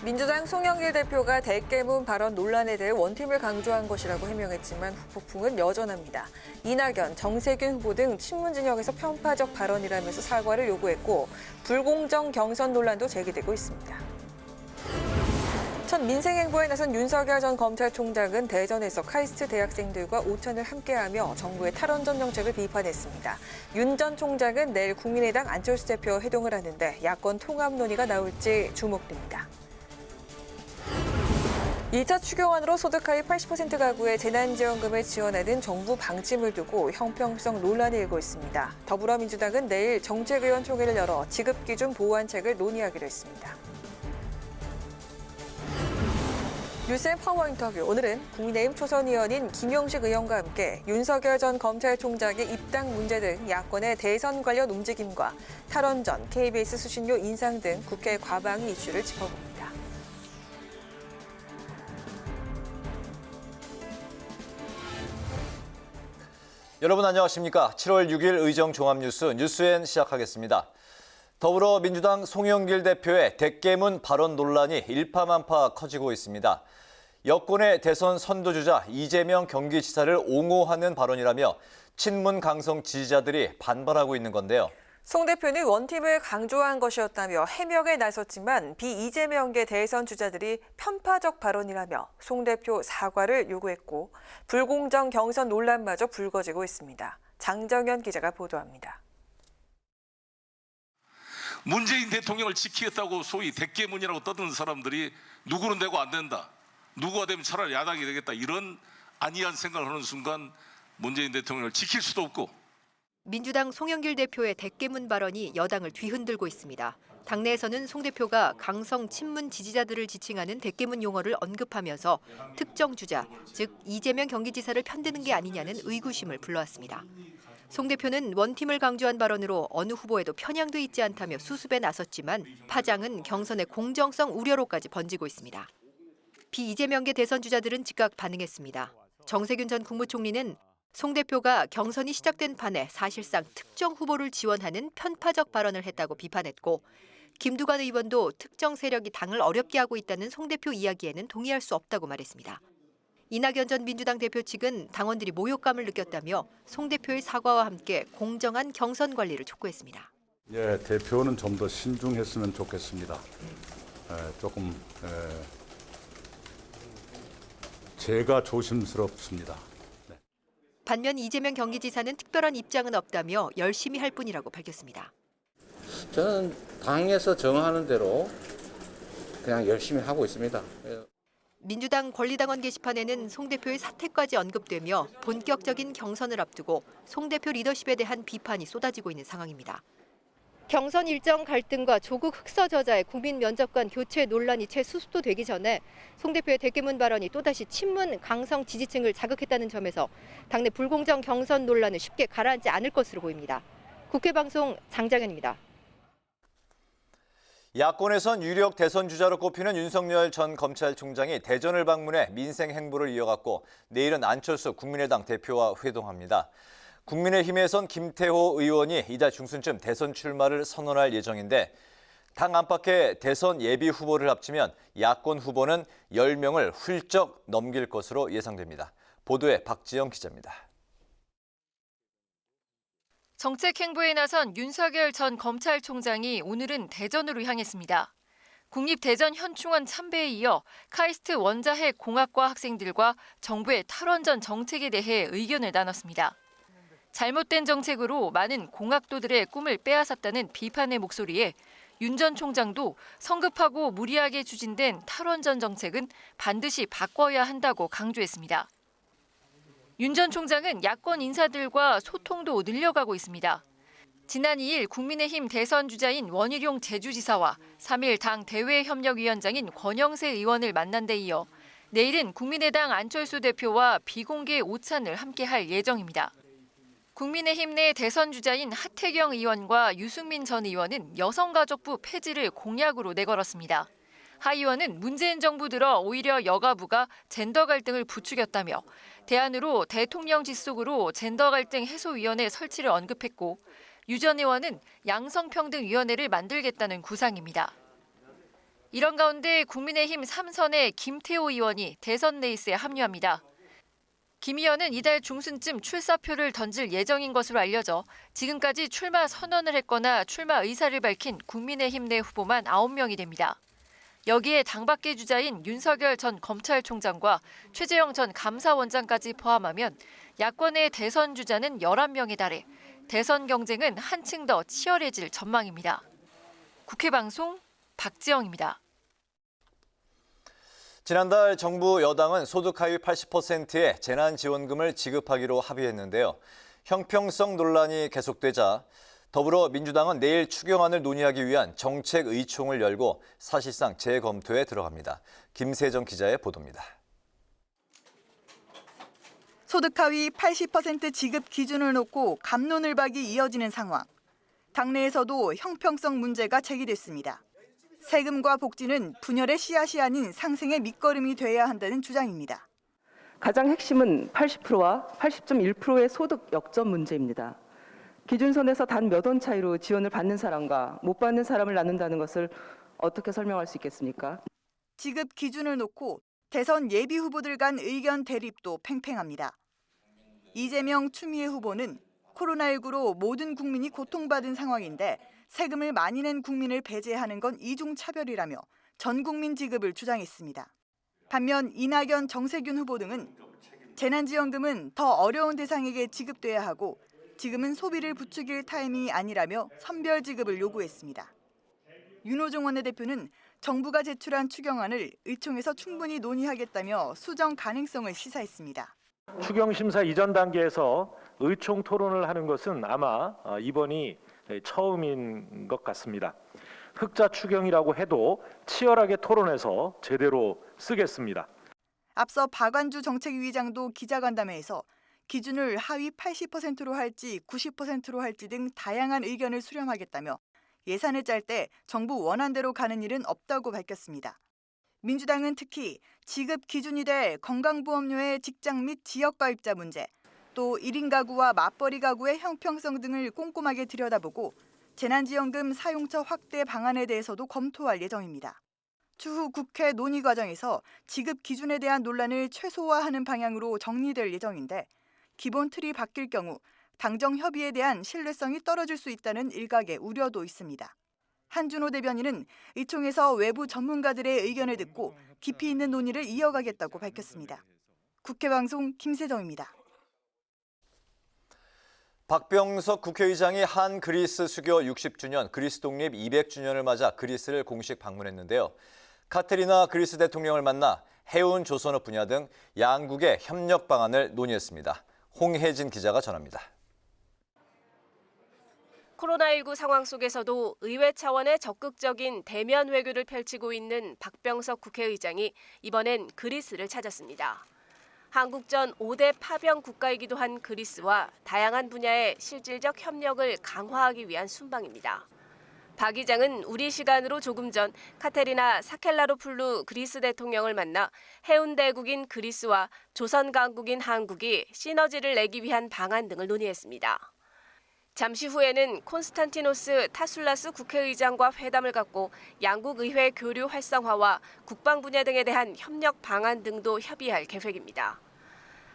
민주당 송영길 대표가 대깨문 발언 논란에 대해 원팀을 강조한 것이라고 해명했지만 후폭풍은 여전합니다. 이낙연, 정세균 후보 등 친문 진영에서 편파적 발언이라면서 사과를 요구했고 불공정 경선 논란도 제기되고 있습니다. 첫 민생행보에 나선 윤석열 전 검찰총장은 대전에서 카이스트 대학생들과 오찬을 함께하며 정부의 탈원전 정책을 비판했습니다. 윤 전 총장은 내일 국민의당 안철수 대표와 회동을 하는데 야권 통합 논의가 나올지 주목됩니다. 2차 추경안으로 소득 하위 80% 가구에 재난지원금을 지원하는 정부 방침을 두고 형평성 논란이 일고 있습니다. 더불어민주당은 내일 정책위원총회를 열어 지급기준 보완책을 논의하기로 했습니다. 뉴스앤 파워 인터뷰. 오늘은 국민의힘 초선 의원인 김용식 의원과 함께 윤석열 전 검찰총장의 입당 문제 등 야권의 대선 관련 움직임과 탈원전, KBS 수신료 인상 등 국회 과방위 이슈를 짚어봅니다. 여러분 안녕하십니까? 7월 6일 의정종합뉴스 뉴스엔 시작하겠습니다. 더불어민주당 송영길 대표의 대깨문 발언 논란이 일파만파 커지고 있습니다. 여권의 대선 선도주자 이재명 경기지사를 옹호하는 발언이라며 친문 강성 지지자들이 반발하고 있는 건데요. 송 대표는 원팀을 강조한 것이었다며 해명에 나섰지만 비이재명계 대선 주자들이 편파적 발언이라며 송 대표 사과를 요구했고 불공정 경선 논란마저 불거지고 있습니다. 장정현 기자가 보도합니다. 문재인 대통령을 지키겠다고 소위 대깨문이라고 떠드는 사람들이 누구는 되고 안 된다. 누구가 되면 차라리 야당이 되겠다. 이런 안이한 생각을 하는 순간 문재인 대통령을 지킬 수도 없고. 민주당 송영길 대표의 대깨문 발언이 여당을 뒤흔들고 있습니다. 당내에서는 송 대표가 강성 친문 지지자들을 지칭하는 대깨문 용어를 언급하면서 특정 주자, 즉 이재명 경기지사를 편드는 게 아니냐는 의구심을 불러왔습니다. 송 대표는 원팀을 강조한 발언으로 어느 후보에도 편향돼 있지 않다며 수습에 나섰지만 파장은 경선의 공정성 우려로까지 번지고 있습니다. 비이재명계 대선 주자들은 즉각 반응했습니다. 정세균 전 국무총리는 송 대표가 경선이 시작된 판에 사실상 특정 후보를 지원하는 편파적 발언을 했다고 비판했고 김두관 의원도 특정 세력이 당을 어렵게 하고 있다는 송 대표 이야기에는 동의할 수 없다고 말했습니다. 이낙연 전 민주당 대표 측은 당원들이 모욕감을 느꼈다며 송 대표의 사과와 함께 공정한 경선 관리를 촉구했습니다. 예, 대표는 좀 더 신중했으면 좋겠습니다. 제가 조심스럽습니다. 반면 이재명 경기지사는 특별한 입장은 없다며 열심히 할 뿐이라고 밝혔습니다. 저는 당에서 정하는 대로 그냥 열심히 하고 있습니다. 민주당 권리당원 게시판에는 송 대표의 사퇴까지 언급되며 본격적인 경선을 앞두고 송 대표 리더십에 대한 비판이 쏟아지고 있는 상황입니다. 경선 일정 갈등과 조국 흑서 저자의 국민 면접관 교체 논란이 채 수습되기 전에 송 대표의 대깨문 발언이 또다시 친문 강성 지지층을 자극했다는 점에서 당내 불공정 경선 논란은 쉽게 가라앉지 않을 것으로 보입니다. 국회방송 장장현입니다. 야권에선 유력 대선 주자로 꼽히는 윤석열 전 검찰총장이 대전을 방문해 민생 행보를 이어갔고 내일은 안철수 국민의당 대표와 회동합니다. 국민의힘에선 김태호 의원이 이달 중순쯤 대선 출마를 선언할 예정인데 당 안팎의 대선 예비 후보를 합치면 야권 후보는 10명을 훌쩍 넘길 것으로 예상됩니다. 보도에 박지영 기자입니다. 정책 행보에 나선 윤석열 전 검찰총장이 오늘은 대전으로 향했습니다. 국립대전 현충원 참배에 이어 카이스트 원자핵 공학과 학생들과 정부의 탈원전 정책에 대해 의견을 나눴습니다. 잘못된 정책으로 많은 공학도들의 꿈을 빼앗았다는 비판의 목소리에 윤 전 총장도 성급하고 무리하게 추진된 탈원전 정책은 반드시 바꿔야 한다고 강조했습니다. 윤 전 총장은 야권 인사들과 소통도 늘려가고 있습니다. 지난 2일 국민의힘 대선 주자인 원희룡 제주지사와 3일 당 대외협력위원장인 권영세 의원을 만난 데 이어 내일은 국민의당 안철수 대표와 비공개 오찬을 함께할 예정입니다. 국민의힘 내 대선 주자인 하태경 의원과 유승민 전 의원은 여성가족부 폐지를 공약으로 내걸었습니다. 하 의원은 문재인 정부 들어 오히려 여가부가 젠더 갈등을 부추겼다며 대안으로 대통령 직속으로 젠더 갈등 해소위원회 설치를 언급했고 유 전 의원은 양성평등위원회를 만들겠다는 구상입니다. 이런 가운데 국민의힘 3선의 김태호 의원이 대선 레이스에 합류합니다. 김 의원은 이달 중순쯤 출사표를 던질 예정인 것으로 알려져 지금까지 출마 선언을 했거나 출마 의사를 밝힌 국민의힘 내 후보만 9명이 됩니다. 여기에 당밖의 주자인 윤석열 전 검찰총장과 최재형 전 감사원장까지 포함하면 야권의 대선 주자는 11명에 달해 대선 경쟁은 한층 더 치열해질 전망입니다. 국회방송 박지영입니다. 지난달 정부 여당은 소득 하위 80%의 재난지원금을 지급하기로 합의했는데요. 형평성 논란이 계속되자 더불어민주당은 내일 추경안을 논의하기 위한 정책의총을 열고 사실상 재검토에 들어갑니다. 김세정 기자의 보도입니다. 소득 하위 80% 지급 기준을 놓고 갑론을박이 이어지는 상황. 당내에서도 형평성 문제가 제기됐습니다. 세금과 복지는 분열의 씨앗이 아닌 상생의 밑거름이 돼야 한다는 주장입니다. 가장 핵심은 80%와 80.1%의 소득 역전 문제입니다. 기준선에서 단 몇 원 차이로 지원을 받는 사람과 못 받는 사람을 나눈다는 것을 어떻게 설명할 수 있겠습니까? 지급 기준을 놓고 대선 예비 후보들 간 의견 대립도 팽팽합니다. 이재명, 추미애 후보는 코로나19로 모든 국민이 고통받은 상황인데 세금을 많이 낸 국민을 배제하는 건 이중차별이라며 전 국민 지급을 주장했습니다. 반면 이낙연, 정세균 후보 등은 재난지원금은 더 어려운 대상에게 지급돼야 하고 지금은 소비를 부추길 타임이 아니라며 선별 지급을 요구했습니다. 윤호중 원내대표는 정부가 제출한 추경안을 의총에서 충분히 논의하겠다며 수정 가능성을 시사했습니다. 추경 심사 이전 단계에서 의총 토론을 하는 것은 아마 이번이 처음인 것 같습니다. 흑자 추경이라고 해도 치열하게 토론해서 제대로 쓰겠습니다. 앞서 박완주 정책위의장도 기자간담회에서 기준을 하위 80%로 할지 90%로 할지 등 다양한 의견을 수렴하겠다며 예산을 짤 때 정부 원안대로 가는 일은 없다고 밝혔습니다. 민주당은 특히 지급 기준이 될 건강보험료의 직장 및 지역가입자 문제, 또 1인 가구와 맞벌이 가구의 형평성 등을 꼼꼼하게 들여다보고 재난지원금 사용처 확대 방안에 대해서도 검토할 예정입니다. 추후 국회 논의 과정에서 지급 기준에 대한 논란을 최소화하는 방향으로 정리될 예정인데 기본 틀이 바뀔 경우 당정 협의에 대한 신뢰성이 떨어질 수 있다는 일각의 우려도 있습니다. 한준호 대변인은 의총에서 외부 전문가들의 의견을 듣고 깊이 있는 논의를 이어가겠다고 밝혔습니다. 국회방송 김세정입니다. 박병석 국회의장이 한 그리스 수교 60주년, 그리스 독립 200주년을 맞아 그리스를 공식 방문했는데요. 카테리나 그리스 대통령을 만나 해운 조선업 분야 등 양국의 협력 방안을 논의했습니다. 홍혜진 기자가 전합니다. 코로나19 상황 속에서도 의회 차원의 적극적인 대면 외교를 펼치고 있는 박병석 국회의장이 이번엔 그리스를 찾았습니다. 한국 전 5대 파병 국가이기도 한 그리스와 다양한 분야의 실질적 협력을 강화하기 위한 순방입니다. 박 의장은 우리 시간으로 조금 전 카테리나 사켈라로풀루 그리스 대통령을 만나 해운대국인 그리스와 조선 강국인 한국이 시너지를 내기 위한 방안 등을 논의했습니다. 잠시 후에는 콘스탄티노스 타술라스 국회의장과 회담을 갖고 양국 의회 교류 활성화와 국방 분야 등에 대한 협력 방안 등도 협의할 계획입니다.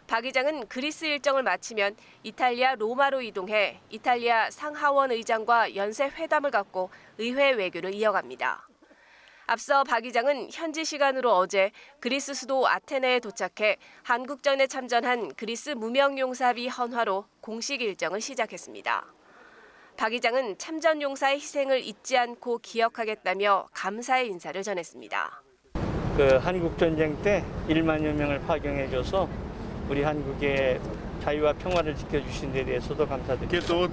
박 의장은 그리스 일정을 마치면 이탈리아 로마로 이동해 이탈리아 상하원 의장과 연쇄 회담을 갖고 의회 외교를 이어갑니다. 앞서 박 의장은 현지 시간으로 어제 그리스 수도 아테네에 도착해 한국전에 참전한 그리스 무명용사비 헌화로 공식 일정을 시작했습니다. 박 의장은 참전용사의 희생을 잊지 않고 기억하겠다며 감사의 인사를 전했습니다. 한국전쟁 때 1만여 명을 파병해줘서 우리 한국의 자유와 평화를 지켜주신 데 대해서도 감사드립니다.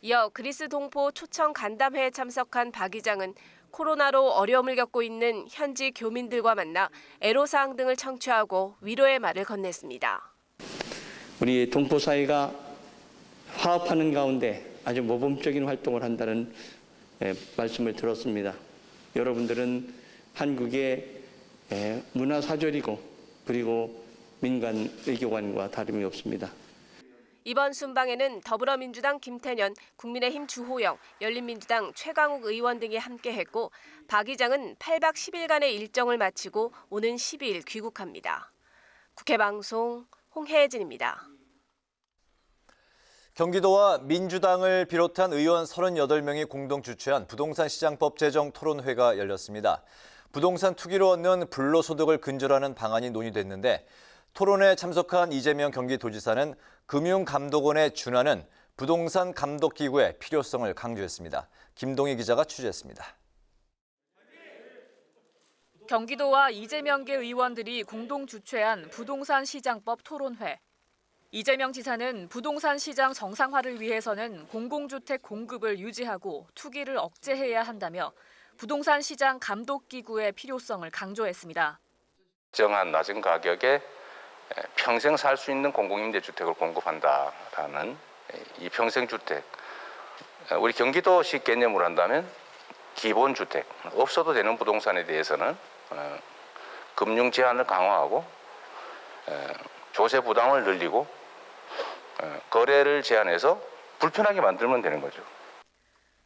이어 그리스 동포 초청 간담회에 참석한 박 의장은 코로나로 어려움을 겪고 있는 현지 교민들과 만나 애로사항 등을 청취하고 위로의 말을 건넸습니다. 우리 동포 사회가 화합하는 가운데 아주 모범적인 활동을 한다는 말씀을 들었습니다. 여러분들은 한국의 문화사절이고 그리고 민간 외교관과 다름이 없습니다. 이번 순방에는 더불어민주당 김태년, 국민의힘 주호영, 열린민주당 최강욱 의원 등이 함께했고 박 의장은 8박 10일간의 일정을 마치고 오는 12일 귀국합니다. 국회방송 홍혜진입니다. 경기도와 민주당을 비롯한 의원 38명이 공동 주최한 부동산 시장법 제정 토론회가 열렸습니다. 부동산 투기로 얻는 불로소득을 근절하는 방안이 논의됐는데 토론회에 참석한 이재명 경기도지사는 금융감독원에 준하는 부동산 감독기구의 필요성을 강조했습니다. 김동희 기자가 취재했습니다. 경기도와 이재명계 의원들이 공동 주최한 부동산 시장법 토론회. 이재명 지사는 부동산 시장 정상화를 위해서는 공공주택 공급을 유지하고 투기를 억제해야 한다며 부동산 시장 감독기구의 필요성을 강조했습니다. 정한 낮은 가격에 평생 살 수 있는 공공임대주택을 공급한다라는 이 평생주택, 우리 경기도식 개념으로 한다면 기본주택, 없어도 되는 부동산에 대해서는 금융 제한을 강화하고 조세 부담을 늘리고 거래를 제한해서 불편하게 만들면 되는 거죠.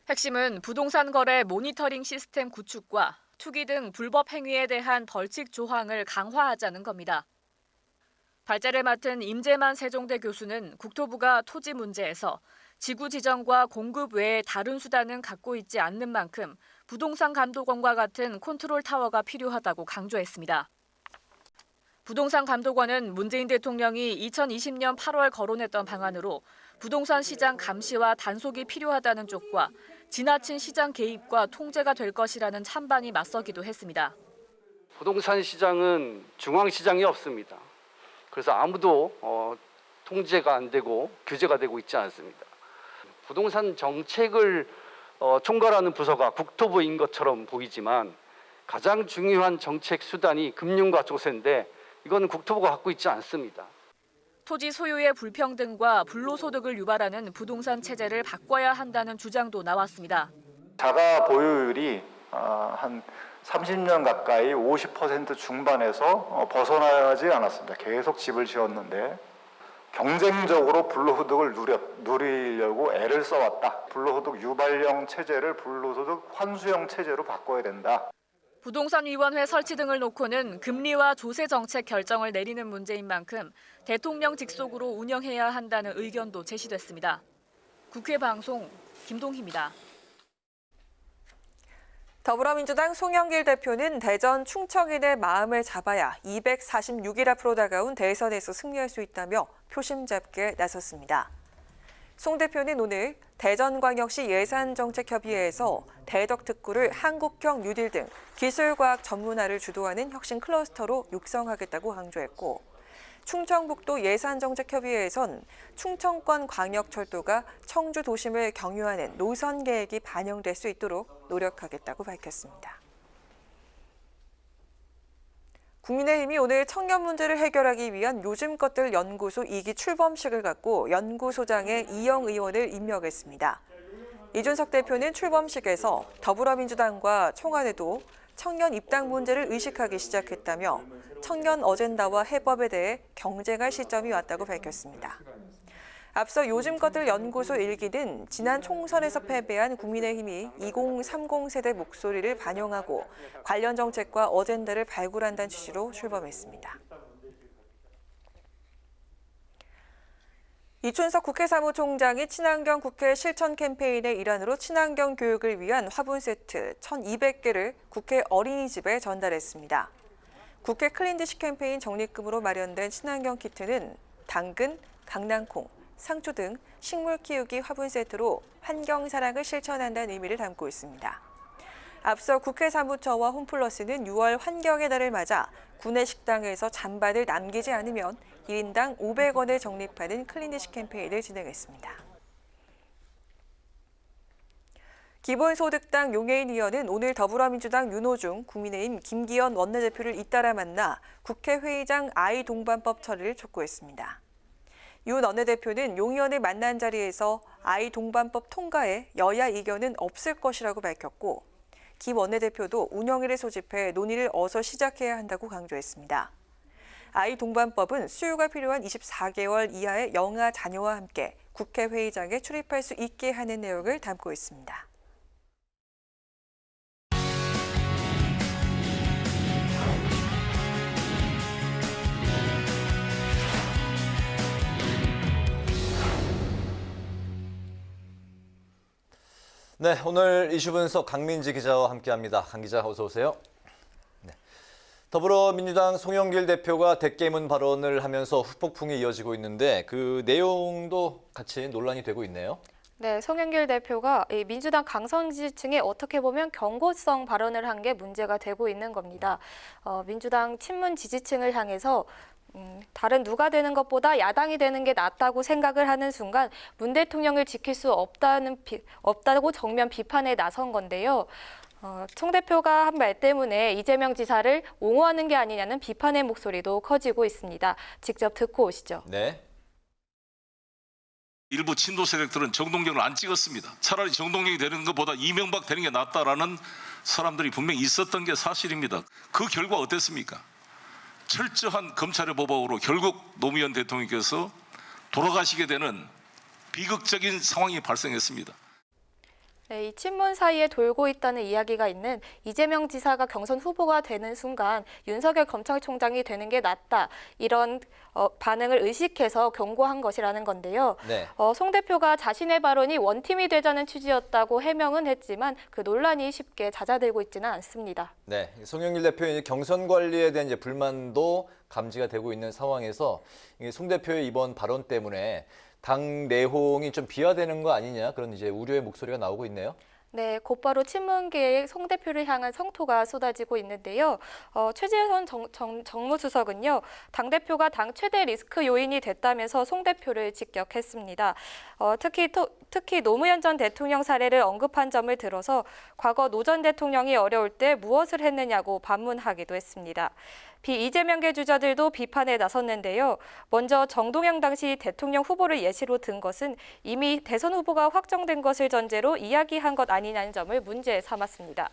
핵심은 부동산 거래 모니터링 시스템 구축과 투기 등 불법 행위에 대한 벌칙 조항을 강화하자는 겁니다. 발제를 맡은 임재만 세종대 교수는 국토부가 토지 문제에서 지구 지정과 공급 외에 다른 수단은 갖고 있지 않는 만큼 부동산 감독원과 같은 컨트롤 타워가 필요하다고 강조했습니다. 부동산 감독원은 문재인 대통령이 2020년 8월 거론했던 방안으로 부동산 시장 감시와 단속이 필요하다는 쪽과 지나친 시장 개입과 통제가 될 것이라는 찬반이 맞서기도 했습니다. 부동산 시장은 중앙시장이 없습니다. 그래서 아무도 통제가 안 되고 규제가 되고 있지 않습니다. 부동산 정책을 총괄하는 부서가 국토부인 것처럼 보이지만 가장 중요한 정책 수단이 금융과 조세인데 이건 국토부가 갖고 있지 않습니다. 토지 소유의 불평등과 불로소득을 유발하는 부동산 체제를 바꿔야 한다는 주장도 나왔습니다. 자가 보유율이 한 30년 가까이 50% 중반에서 벗어나지 않았습니다. 계속 집을 지었는데 경쟁적으로 불로소득을 누리려고 애를 써왔다. 불로소득 유발형 체제를 불로소득 환수형 체제로 바꿔야 된다. 부동산위원회 설치 등을 놓고는 금리와 조세 정책 결정을 내리는 문제인 만큼 대통령 직속으로 운영해야 한다는 의견도 제시됐습니다. 국회 방송 김동희입니다. 더불어민주당 송영길 대표는 대전 충청인의 마음을 잡아야 246일 앞으로 다가온 대선에서 승리할 수 있다며 표심 잡기에 나섰습니다. 송 대표는 오늘 대전광역시 예산정책협의회에서 대덕특구를 한국형 뉴딜 등 기술과학 전문화를 주도하는 혁신 클러스터로 육성하겠다고 강조했고 충청북도 예산정책협의회에선 충청권 광역철도가 청주 도심을 경유하는 노선 계획이 반영될 수 있도록 노력하겠다고 밝혔습니다. 국민의힘이 오늘 청년 문제를 해결하기 위한 요즘 것들 연구소 2기 출범식을 갖고 연구소장에 이영 의원을 임명했습니다. 이준석 대표는 출범식에서 더불어민주당과 청와대도 청년 입당 문제를 의식하기 시작했다며 청년 어젠다와 해법에 대해 경쟁할 시점이 왔다고 밝혔습니다. 앞서 요즘 것들 연구소 1기는 지난 총선에서 패배한 국민의힘이 2030 세대 목소리를 반영하고 관련 정책과 어젠다를 발굴한다는 취지로 출범했습니다. 이춘석 국회 사무총장이 친환경 국회 실천 캠페인의 일환으로 친환경 교육을 위한 화분 세트 1,200개를 국회 어린이집에 전달했습니다. 국회 클린디시 캠페인 적립금으로 마련된 친환경 키트는 당근, 강낭콩, 상추 등 식물 키우기 화분 세트로 환경 사랑을 실천한다는 의미를 담고 있습니다. 앞서 국회 사무처와 홈플러스는 6월 환경의 달을 맞아 구내 식당에서 잔반을 남기지 않으면 1인당 500원을 적립하는 클린디시 캠페인을 진행했습니다. 기본소득당 용해인 의원은 오늘 더불어민주당 윤호중, 국민의힘 김기현 원내대표를 잇따라 만나 국회 회의장 아이 동반법 처리를 촉구했습니다. 윤 원내대표는 용 의원을 만난 자리에서 아이 동반법 통과에 여야 이견은 없을 것이라고 밝혔고 김 원내대표도 운영위를 소집해 논의를 어서 시작해야 한다고 강조했습니다. 아이 동반법은 수유가 필요한 24개월 이하의 영아 자녀와 함께 국회 회의장에 출입할 수 있게 하는 내용을 담고 있습니다. 네, 오늘 이슈 분석 강민지 기자와 함께합니다. 강 기자 어서 오세요. 네. 더불어민주당 송영길 대표가 대깨문 발언을 하면서 후폭풍이 이어지고 있는데 그 내용도 같이 논란이 되고 있네요. 네, 송영길 대표가 이 민주당 강성 지지층에 어떻게 보면 경고성 발언을 한 게 문제가 되고 있는 겁니다. 민주당 친문 지지층을 향해서 다른 누가 되는 것보다 야당이 되는 게 낫다고 생각을 하는 순간 문 대통령을 지킬 수 없다고 정면 비판에 나선 건데요. 송 대표가 한 말 때문에 이재명 지사를 옹호하는 게 아니냐는 비판의 목소리도 커지고 있습니다. 직접 듣고 오시죠. 네. 일부 친도 세력들은 정동영을 안 찍었습니다. 차라리 정동영이 되는 것보다 이명박 되는 게 낫다라는 사람들이 분명히 있었던 게 사실입니다. 그 결과 어땠습니까? 철저한 검찰의 보복으로 결국 노무현 대통령께서 돌아가시게 되는 비극적인 상황이 발생했습니다. 네, 이 친문 사이에 돌고 있다는 이야기가 있는 이재명 지사가 경선 후보가 되는 순간 윤석열 검찰총장이 되는 게 낫다. 이런 반응을 의식해서 경고한 것이라는 건데요. 네. 송 대표가 자신의 발언이 원팀이 되자는 취지였다고 해명은 했지만 그 논란이 쉽게 잦아들고 있지는 않습니다. 네, 송영길 대표의 경선 관리에 대한 이제 불만도 감지가 되고 있는 상황에서 송 대표의 이번 발언 때문에 당 내홍이 좀 비화되는 거 아니냐 그런 이제 우려의 목소리가 나오고 있네요. 네, 곧바로 친문계의 송 대표를 향한 성토가 쏟아지고 있는데요. 최재선 정무수석은요, 당대표가 당 최대 리스크 요인이 됐다면서 송 대표를 직격했습니다. 특히 노무현 전 대통령 사례를 언급한 점을 들어서 과거 노 전 대통령이 어려울 때 무엇을 했느냐고 반문하기도 했습니다. 비이재명계 주자들도 비판에 나섰는데요. 먼저 정동영 당시 대통령 후보를 예시로 든 것은 이미 대선 후보가 확정된 것을 전제로 이야기한 것 아니냐는 점을 문제 삼았습니다.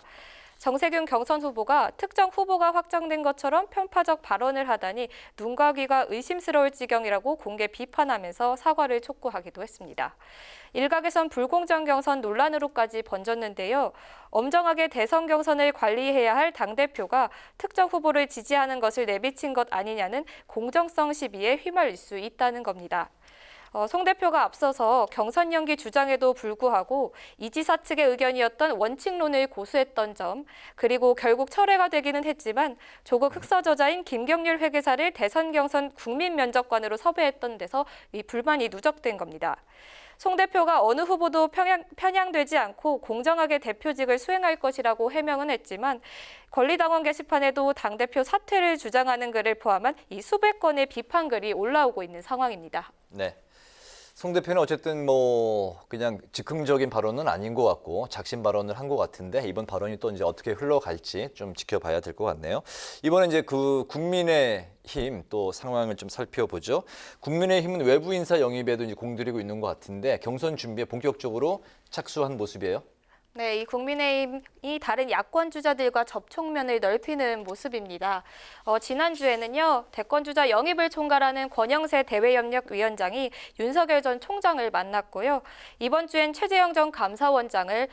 정세균 경선 후보가 특정 후보가 확정된 것처럼 편파적 발언을 하다니 눈과 귀가 의심스러울 지경이라고 공개 비판하면서 사과를 촉구하기도 했습니다. 일각에선 불공정 경선 논란으로까지 번졌는데요. 엄정하게 대선 경선을 관리해야 할 당대표가 특정 후보를 지지하는 것을 내비친 것 아니냐는 공정성 시비에 휘말릴 수 있다는 겁니다. 송 대표가 앞서서 경선 연기 주장에도 불구하고 이 지사 측의 의견이었던 원칙론을 고수했던 점, 그리고 결국 철회가 되기는 했지만 조국 흑서저자인 김경률 회계사를 대선 경선 국민면접관으로 섭외했던 데서 이 불만이 누적된 겁니다. 송 대표가 어느 후보도 편향되지 않고 공정하게 대표직을 수행할 것이라고 해명은 했지만 권리당원 게시판에도 당대표 사퇴를 주장하는 글을 포함한 이 수백 건의 비판글이 올라오고 있는 상황입니다. 네. 송 대표는 어쨌든 그냥 즉흥적인 발언은 아닌 것 같고 작심 발언을 한 것 같은데 이번 발언이 또 이제 어떻게 흘러갈지 좀 지켜봐야 될 것 같네요. 이번에 이제 그 국민의힘 또 상황을 좀 살펴보죠. 국민의힘은 외부 인사 영입에도 이제 공들이고 있는 것 같은데 경선 준비에 본격적으로 착수한 모습이에요. 네, 이 국민의힘이 다른 야권 주자들과 접촉면을 넓히는 모습입니다. 지난주에는요, 대권주자 영입을 총괄하는 권영세 대외협력위원장이 윤석열 전 총장을 만났고요. 이번 주엔 최재형 전 감사원장을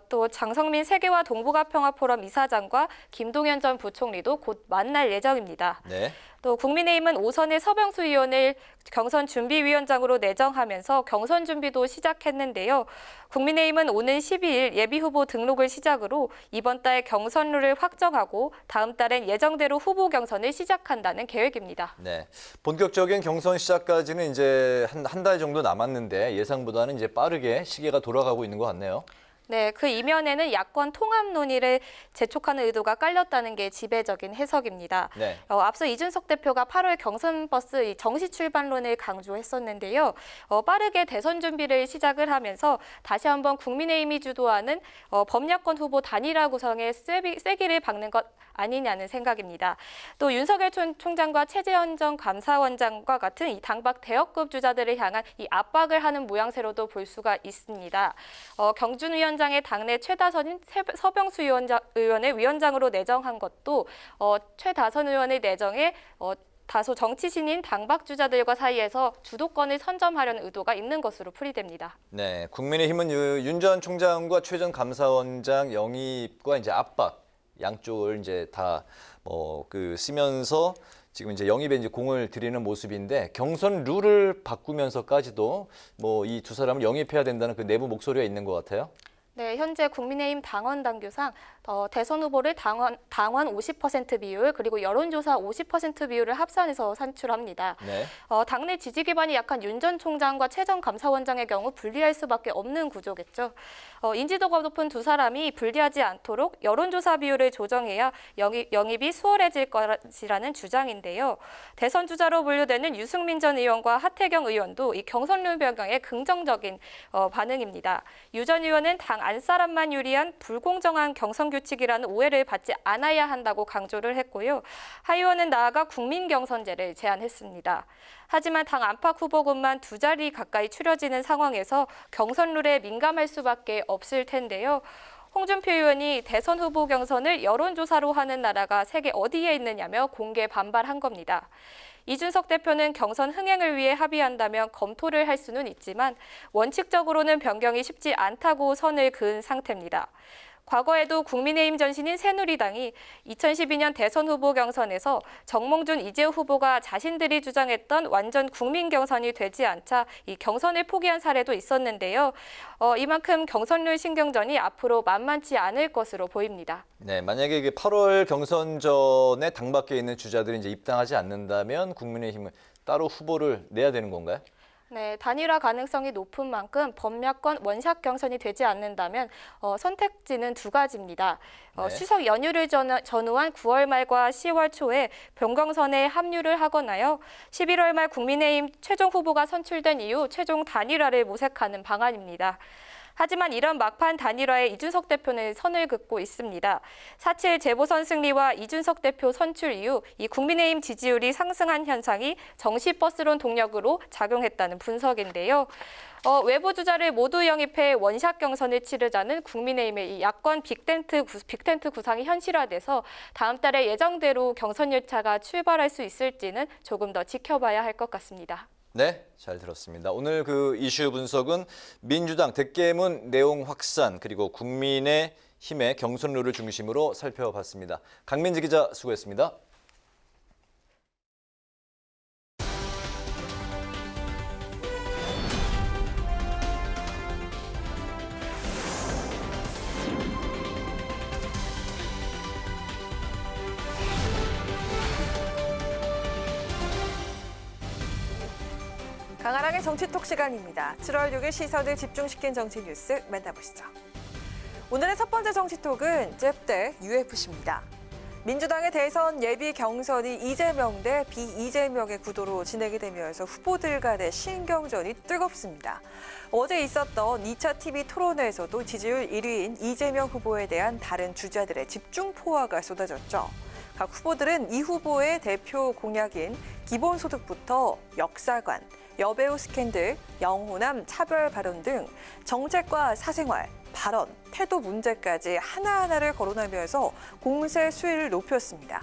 또 장성민 세계화 동북아평화포럼 이사장과 김동연 전 부총리도 곧 만날 예정입니다. 네. 또 국민의힘은 오선의 서병수 의원을 경선 준비위원장으로 내정하면서 경선 준비도 시작했는데요. 국민의힘은 오는 12일 예비후보 등록을 시작으로 이번 달 경선룰을 확정하고 다음 달엔 예정대로 후보 경선을 시작한다는 계획입니다. 네, 본격적인 경선 시작까지는 이제 한 달 정도 남았는데 예상보다는 이제 빠르게 시계가 돌아가고 있는 것 같네요. 네, 그 이면에는 야권 통합 논의를 재촉하는 의도가 깔렸다는 게 지배적인 해석입니다. 네. 앞서 이준석 대표가 8월 경선버스 정시 출발론을 강조했었는데요. 빠르게 대선 준비를 시작을 하면서 다시 한번 국민의힘이 주도하는 범야권 후보 단일화 구성에 쐐기를 박는 것 아니냐는 생각입니다. 또 윤석열 총장과 최재현 전 감사원장과 같은 이 당박 대역급 주자들을 향한 이 압박을 하는 모양새로도 볼 수가 있습니다. 경준 위원장의 당내 최다선인 서병수 의원을 위원장으로 내정한 것도 최다선 의원의 내정에 다소 정치신인 당박 주자들과 사이에서 주도권을 선점하려는 의도가 있는 것으로 풀이됩니다. 네, 국민의힘은 윤 전 총장과 최 전 감사원장 영입과 이제 압박 양쪽을 이제 다 쓰면서 지금 이제 영입에 이제 공을 들이는 모습인데 경선 룰을 바꾸면서까지도 이 두 사람을 영입해야 된다는 그 내부 목소리가 있는 것 같아요. 네, 현재 국민의힘 당원 당규상 대선 후보를 당원 50% 비율 그리고 여론조사 50% 비율을 합산해서 산출합니다. 네. 당내 지지 기반이 약한 윤 전 총장과 최 전 감사원장의 경우 분리할 수밖에 없는 구조겠죠. 인지도가 높은 두 사람이 분리하지 않도록 여론조사 비율을 조정해야 영입이 수월해질 것이라는 주장인데요. 대선 주자로 분류되는 유승민 전 의원과 하태경 의원도 이 경선룰 변경에 긍정적인 반응입니다. 유 전 의원은 당 안사람만 유리한 불공정한 경선 규칙이라는 오해를 받지 않아야 한다고 강조를 했고요. 하 의원은 나아가 국민경선제를 제안했습니다. 하지만 당 안팎 후보군만 두 자리 가까이 추려지는 상황에서 경선 룰에 민감할 수밖에 없을 텐데요. 홍준표 의원이 대선 후보 경선을 여론조사로 하는 나라가 세계 어디에 있느냐며 공개 반발한 겁니다. 이준석 대표는 경선 흥행을 위해 합의한다면 검토를 할 수는 있지만 원칙적으로는 변경이 쉽지 않다고 선을 그은 상태입니다. 과거에도 국민의힘 전신인 새누리당이 2012년 대선 후보 경선에서 정몽준, 이재호 후보가 자신들이 주장했던 완전 국민 경선이 되지 않자 이 경선을 포기한 사례도 있었는데요. 이만큼 경선룰 신경전이 앞으로 만만치 않을 것으로 보입니다. 네, 만약에 이게 8월 경선 전에 당 밖에 있는 주자들이 이제 입당하지 않는다면 국민의힘은 따로 후보를 내야 되는 건가요? 네, 단일화 가능성이 높은 만큼 범야권 원샷 경선이 되지 않는다면 선택지는 두 가지입니다. 네. 추석 연휴를 전후한 9월 말과 10월 초에 본경선에 합류를 하거나요. 11월 말 국민의힘 최종 후보가 선출된 이후 최종 단일화를 모색하는 방안입니다. 하지만 이런 막판 단일화에 이준석 대표는 선을 긋고 있습니다. 4.7 재보선 승리와 이준석 대표 선출 이후 이 국민의힘 지지율이 상승한 현상이 정시버스론 동력으로 작용했다는 분석인데요. 외부 주자를 모두 영입해 원샷 경선을 치르자는 국민의힘의 이 야권 빅텐트 구상이 현실화돼서 다음 달에 예정대로 경선 열차가 출발할 수 있을지는 조금 더 지켜봐야 할 것 같습니다. 네, 잘 들었습니다. 오늘 그 이슈 분석은 민주당 대깨문 내용 확산 그리고 국민의힘의 경선 룰을 중심으로 살펴봤습니다. 강민지 기자 수고했습니다. 강하랑의 정치톡 시간입니다. 7월 6일 시선을 집중시킨 정치 뉴스 만나보시죠. 오늘의 첫 번째 정치톡은 잽대 UFC입니다. 민주당의 대선 예비 경선이 이재명 대 비이재명의 구도로 진행이 되면서 후보들 간의 신경전이 뜨겁습니다. 어제 있었던 2차 TV 토론회에서도 지지율 1위인 이재명 후보에 대한 다른 주자들의 집중 포화가 쏟아졌죠. 각 후보들은 이 후보의 대표 공약인 기본소득부터 역사관, 여배우 스캔들, 영호남 차별 발언 등 정책과 사생활, 발언, 태도 문제까지 하나하나를 거론하면서 공세 수위를 높였습니다.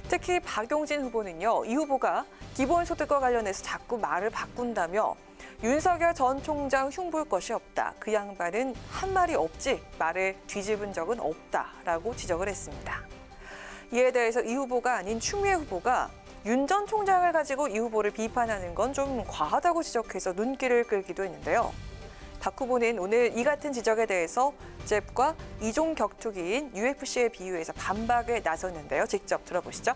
특히 박용진 후보는요, 이 후보가 기본소득과 관련해서 자꾸 말을 바꾼다며 윤석열 전 총장 흉볼 것이 없다. 그 양반은 한 말이 없지 말을 뒤집은 적은 없다라고 지적을 했습니다. 이에 대해서 이 후보가 아닌 추미애 후보가 윤 전 총장을 가지고 이 후보를 비판하는 건 좀 과하다고 지적해서 눈길을 끌기도 했는데요. 박 후보는 오늘 이 같은 지적에 대해서 잽과 이종 격투기인 UFC에 비유해서 반박에 나섰는데요. 직접 들어보시죠.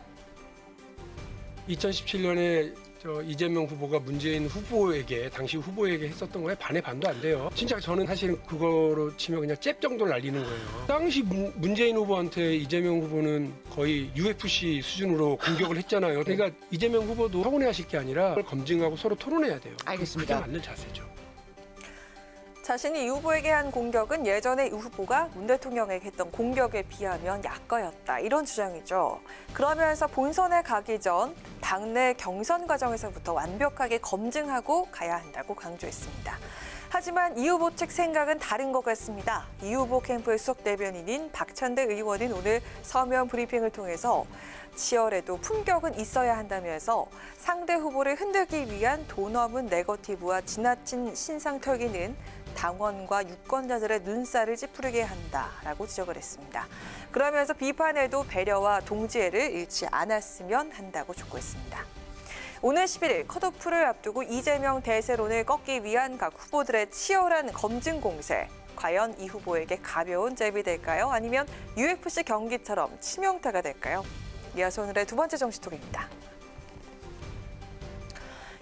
2017년에 이재명 후보가 문재인 후보에게 당시 후보에게 했었던 거에 반의 반도 안 돼요. 진짜 저는 사실 그거로 치면 그냥 잽 정도를 날리는 거예요. 당시 문재인 후보한테 이재명 후보는 거의 UFC 수준으로 공격을 했잖아요. 그러니까 이재명 후보도 서운해하실 게 아니라 그걸 검증하고 서로 토론해야 돼요. 알겠습니다. 그게 맞는 자세죠. 자신이 이 후보에게 한 공격은 예전에 이 후보가 문 대통령에게 했던 공격에 비하면 약거였다. 이런 주장이죠. 그러면서 본선에 가기 전 당내 경선 과정에서부터 완벽하게 검증하고 가야 한다고 강조했습니다. 하지만 이 후보 측 생각은 다른 것 같습니다. 이 후보 캠프의 수석 대변인인 박찬대 의원은 오늘 서면 브리핑을 통해서 치열해도 품격은 있어야 한다면서 상대 후보를 흔들기 위한 돈 없는 네거티브와 지나친 신상 털기는 당원과 유권자들의 눈살을 찌푸리게 한다라고 지적을 했습니다. 그러면서 비판에도 배려와 동지애를 잃지 않았으면 한다고 촉구했습니다. 오늘 11일 컷오프를 앞두고 이재명 대세론을 꺾기 위한 각 후보들의 치열한 검증 공세. 과연 이 후보에게 가벼운 잽이 될까요? 아니면 UFC 경기처럼 치명타가 될까요? 이어서 오늘의 두 번째 정치톡입니다.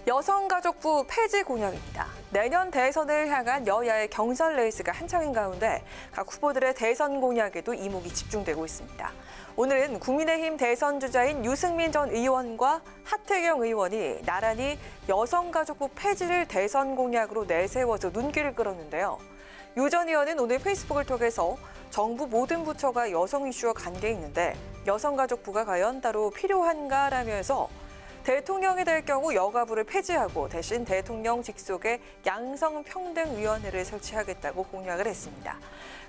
여성가족부 폐지 공약입니다. 내년 대선을 향한 여야의 경선 레이스가 한창인 가운데 각 후보들의 대선 공약에도 이목이 집중되고 있습니다. 오늘은 국민의힘 대선 주자인 유승민 전 의원과 하태경 의원이 나란히 여성가족부 폐지를 대선 공약으로 내세워서 눈길을 끌었는데요. 유 전 의원은 오늘 페이스북을 통해서 정부 모든 부처가 여성 이슈와 관계 있는데 여성가족부가 과연 따로 필요한가라면서 대통령이 될 경우 여가부를 폐지하고 대신 대통령 직속에 양성평등위원회를 설치하겠다고 공약을 했습니다.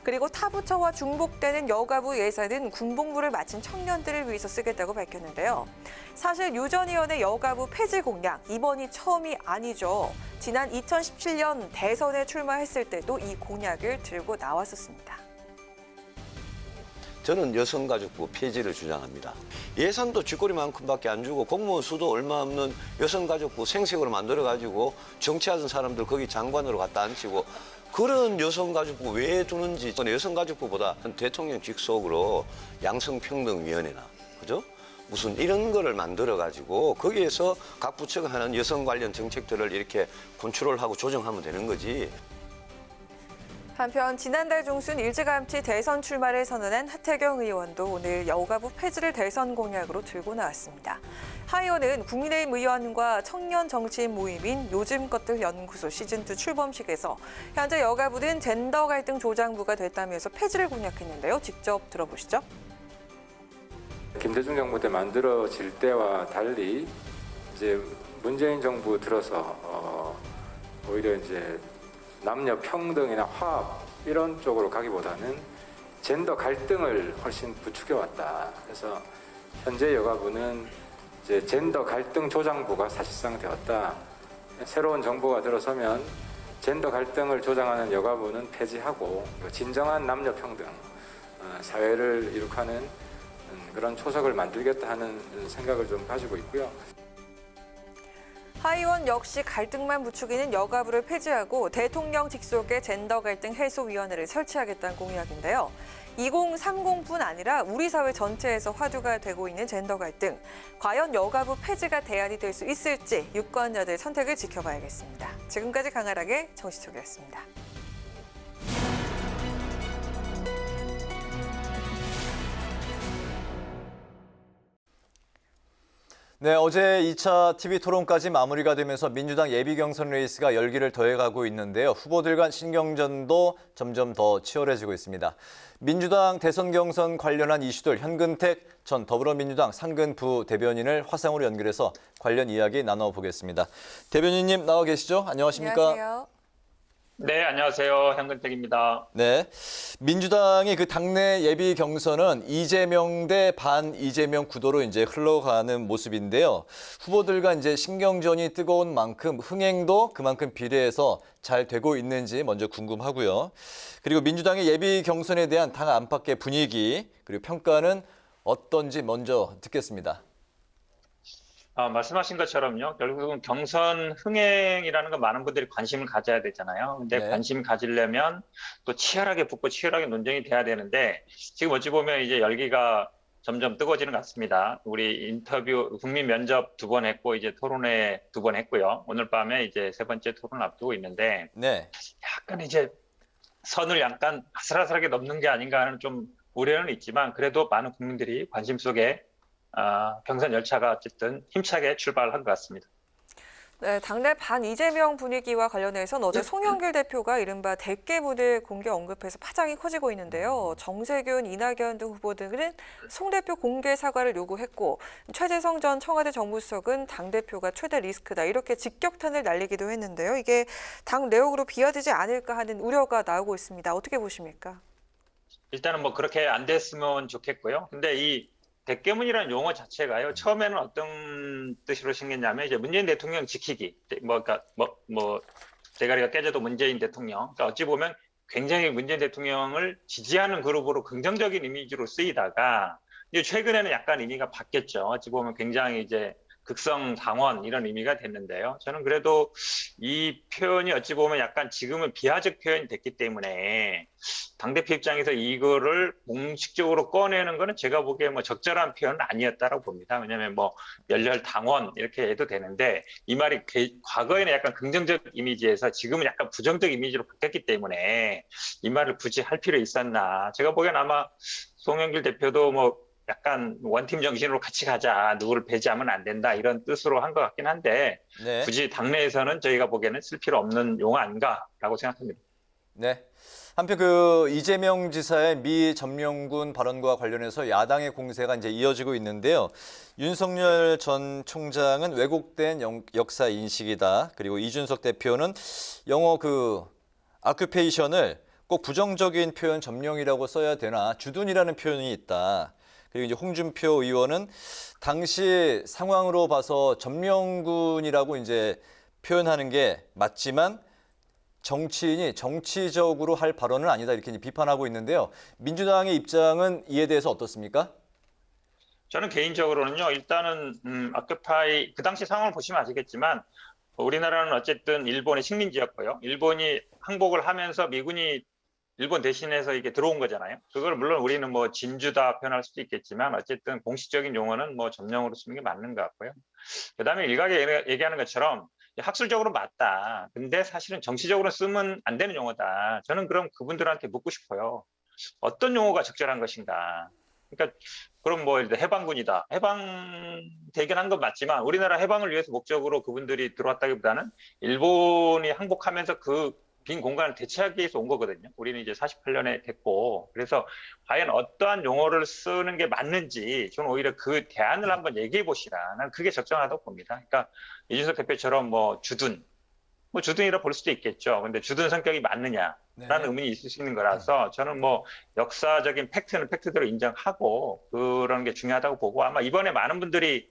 그리고 타 부처와 중복되는 여가부 예산은 군복무를 마친 청년들을 위해서 쓰겠다고 밝혔는데요. 사실 유 전 의원의 여가부 폐지 공약 이번이 처음이 아니죠. 지난 2017년 대선에 출마했을 때도 이 공약을 들고 나왔었습니다. 저는 여성가족부 폐지를 주장합니다. 예산도 쥐꼬리만큼밖에 안 주고 공무원 수도 얼마 없는 여성가족부 생색으로 만들어가지고 정치하던 사람들 거기 장관으로 갖다 앉히고 그런 여성가족부 왜 두는지 여성가족부보다 대통령 직속으로 양성평등위원회나 그죠? 무슨 이런 거를 만들어가지고 거기에서 각 부처가 하는 여성 관련 정책들을 이렇게 컨트롤하고 조정하면 되는 거지. 한편 지난달 중순 일찌감치 대선 출마를 선언한 하태경 의원도 오늘 여가부 폐지를 대선 공약으로 들고 나왔습니다. 하 의원은 국민의힘 의원과 청년 정치인 모임인 요즘 것들 연구소 시즌2 출범식에서 현재 여가부는 젠더 갈등 조장부가 됐다면서 폐지를 공약했는데요. 직접 들어보시죠. 김대중 정부 때 만들어질 때와 달리 이제 문재인 정부 들어서 오히려 이제 남녀 평등이나 화합 이런 쪽으로 가기보다는 젠더 갈등을 훨씬 부추겨 왔다. 그래서 현재 여가부는 이제 젠더 갈등 조장부가 사실상 되었다. 새로운 정부가 들어서면 젠더 갈등을 조장하는 여가부는 폐지하고 진정한 남녀 평등 사회를 이룩하는 그런 초석을 만들겠다 하는 생각을 좀 가지고 있고요. 하 의원 역시 갈등만 부추기는 여가부를 폐지하고 대통령 직속의 젠더 갈등 해소위원회를 설치하겠다는 공약인데요. 2030뿐 아니라 우리 사회 전체에서 화두가 되고 있는 젠더 갈등. 과연 여가부 폐지가 대안이 될 수 있을지 유권자들 선택을 지켜봐야겠습니다. 지금까지 강아락의 정치톡이었습니다. 네, 어제 2차 TV 토론까지 마무리가 되면서 민주당 예비 경선 레이스가 열기를 더해가고 있는데요. 후보들 간 신경전도 점점 더 치열해지고 있습니다. 민주당 대선 경선 관련한 이슈들 현근택 전 더불어민주당 상근 부대변인을 화상으로 연결해서 관련 이야기 나눠보겠습니다. 대변인님 나와 계시죠? 안녕하십니까? 안녕하세요. 네, 안녕하세요. 현근택입니다. 네, 민주당이 그 당내 예비 경선은 이재명 대 반 이재명 구도로 이제 흘러가는 모습인데요. 후보들과 이제 신경전이 뜨거운 만큼 흥행도 그만큼 비례해서 잘 되고 있는지 먼저 궁금하고요. 그리고 민주당의 예비 경선에 대한 당 안팎의 분위기 그리고 평가는 어떤지 먼저 듣겠습니다. 말씀하신 것처럼요. 결국은 경선 흥행이라는 건 많은 분들이 관심을 가져야 되잖아요. 근데 네. 관심 가지려면 또 치열하게 붙고 치열하게 논쟁이 돼야 되는데 지금 어찌 보면 이제 열기가 점점 뜨거워지는 것 같습니다. 우리 인터뷰 국민 면접 2번 했고 이제 토론회 2번 했고요. 오늘 밤에 이제 3번째 토론 앞두고 있는데 네. 약간 이제 선을 약간 아슬아슬하게 넘는 게 아닌가 하는 좀 우려는 있지만 그래도 많은 국민들이 관심 속에 경선 열차가 어쨌든 힘차게 출발한 것 같습니다. 네, 당내 반 이재명 분위기와 관련해서는 어제 송영길 대표가 이른바 대깨문을 공개 언급해서 파장이 커지고 있는데요. 정세균, 이낙연 등 후보들은 송 대표 공개 사과를 요구했고 최재성 전 청와대 정무수석은 당 대표가 최대 리스크다 이렇게 직격탄을 날리기도 했는데요. 이게 당 내용으로 비화되지 않을까 하는 우려가 나오고 있습니다. 어떻게 보십니까? 일단은 뭐 그렇게 안 됐으면 좋겠고요. 근데 이 대깨문이라는 용어 자체가요. 처음에는 어떤 뜻으로 생겼냐면 이제 문재인 대통령 지키기. 그러니까 대가리가 깨져도 문재인 대통령. 그러니까 어찌 보면 굉장히 문재인 대통령을 지지하는 그룹으로 긍정적인 이미지로 쓰이다가 이제 최근에는 약간 의미가 바뀌었죠. 어찌 보면 굉장히 이제 극성 당원 이런 의미가 됐는데요. 저는 그래도 이 표현이 어찌 보면 약간 지금은 비하적 표현이 됐기 때문에 당대표 입장에서 이거를 공식적으로 꺼내는 거는 제가 보기에 뭐 적절한 표현은 아니었다고 봅니다. 왜냐하면 뭐 열렬 당원 이렇게 해도 되는데 이 말이 과거에는 약간 긍정적 이미지에서 지금은 약간 부정적 이미지로 바뀌었기 때문에 이 말을 굳이 할 필요 있었나. 제가 보기엔 아마 송영길 대표도 뭐 약간 원팀 정신으로 같이 가자, 누구를 배제하면 안 된다 이런 뜻으로 한 것 같긴 한데 네. 굳이 당내에서는 저희가 보기에는 쓸 필요 없는 용어 아닌가라고 생각합니다. 네. 한편 그 이재명 지사의 미 점령군 발언과 관련해서 야당의 공세가 이제 이어지고 있는데요. 윤석열 전 총장은 왜곡된 역사 인식이다. 그리고 이준석 대표는 영어 그 아큐페이션을 꼭 부정적인 표현 점령이라고 써야 되나 주둔이라는 표현이 있다. 그리고 이제 홍준표 의원은 당시 상황으로 봐서 점령군이라고 이제 표현하는 게 맞지만 정치인이 정치적으로 할 발언은 아니다 이렇게 이제 비판하고 있는데요. 민주당의 입장은 이에 대해서 어떻습니까? 저는 개인적으로는요. 일단은 아큐파이 그 당시 상황을 보시면 아시겠지만 우리나라는 어쨌든 일본의 식민지였고요. 일본이 항복을 하면서 미군이 일본 대신해서 이게 들어온 거잖아요. 그걸 물론 우리는 뭐 진주다 표현할 수도 있겠지만 어쨌든 공식적인 용어는 뭐 점령으로 쓰는 게 맞는 것 같고요. 그다음에 일각에 얘기하는 것처럼 학술적으로 맞다. 근데 사실은 정치적으로 쓰면 안 되는 용어다. 저는 그럼 그분들한테 묻고 싶어요. 어떤 용어가 적절한 것인가. 그러니까 그럼 뭐 해방군이다. 해방 대견한 건 맞지만 우리나라 해방을 위해서 목적으로 그분들이 들어왔다기보다는 일본이 항복하면서 그 빈 공간을 대체하기 위해서 온 거거든요. 우리는 이제 48년에 됐고 그래서 과연 어떠한 용어를 쓰는 게 맞는지 저는 오히려 그 대안을 한번 얘기해 보시라. 난 그게 적정하다고 봅니다. 그러니까 이준석 대표처럼 뭐 주둔이라 볼 수도 있겠죠. 근데 주둔 성격이 맞느냐라는 의문이 있을 수 있는 거라서 저는 뭐 역사적인 팩트는 팩트대로 인정하고 그런 게 중요하다고 보고 아마 이번에 많은 분들이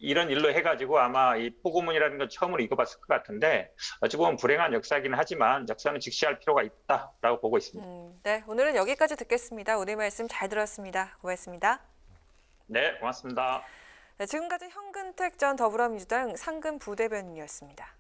이런 일로 해가지고 아마 이 포고문이라는 건 처음으로 읽어봤을 것 같은데 어찌 보면 불행한 역사이긴 하지만 역사는 직시할 필요가 있다라고 보고 있습니다. 네, 오늘은 여기까지 듣겠습니다. 오늘 말씀 잘 들었습니다. 고맙습니다. 네, 고맙습니다. 네, 지금까지 현근택 전 더불어민주당 상근 부대변인이었습니다.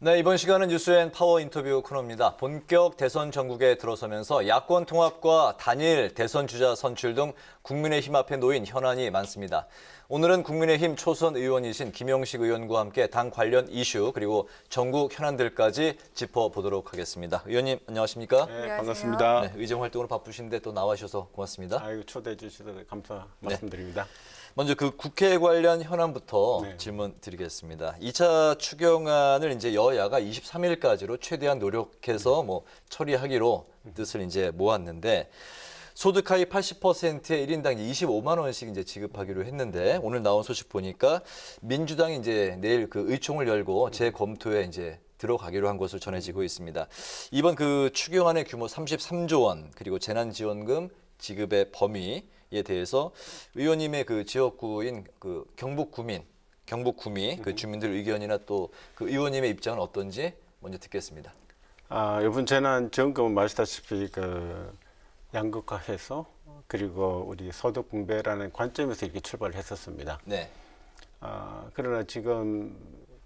네, 이번 시간은 뉴스앤 파워 인터뷰 코너입니다. 본격 대선 전국에 들어서면서 야권 통합과 단일 대선 주자 선출 등 국민의힘 앞에 놓인 현안이 많습니다. 오늘은 국민의힘 초선 의원이신 김영식 의원과 함께 당 관련 이슈 그리고 전국 현안들까지 짚어보도록 하겠습니다. 의원님 안녕하십니까? 네, 반갑습니다. 네, 의정 활동으로 바쁘신데 또 나와주셔서 고맙습니다. 아이고 초대해 주셔서 감사 말씀드립니다. 먼저 그 국회 관련 현안부터 질문 드리겠습니다. 2차 추경안을 이제 여야가 23일까지로 최대한 노력해서 처리하기로 뜻을 이제 모았는데 소득 하위 80%의 1인당 25만 원씩 이제 지급하기로 했는데 오늘 나온 소식 보니까 민주당이 이제 내일 그 의총을 열고 재검토에 이제 들어가기로 한 것으로 전해지고 있습니다. 이번 그 추경안의 규모 33조 원 그리고 재난지원금 지급의 범위에 대해서 의원님의 그 지역구인 그 경북구미 그 주민들 의견이나 또 그 의원님의 입장은 어떤지 먼저 듣겠습니다. 이번 재난지원금은 말씀다시피 그 양극화해서 그리고 우리 소득 분배라는 관점에서 이렇게 출발을 했었습니다. 네. 그러나 지금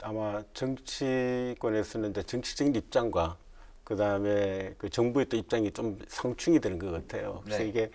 아마 정치권에서는 이제 정치적인 입장과 그다음에 그 정부의 또 입장이 좀 상충이 되는 것 같아요. 그래서 네. 이게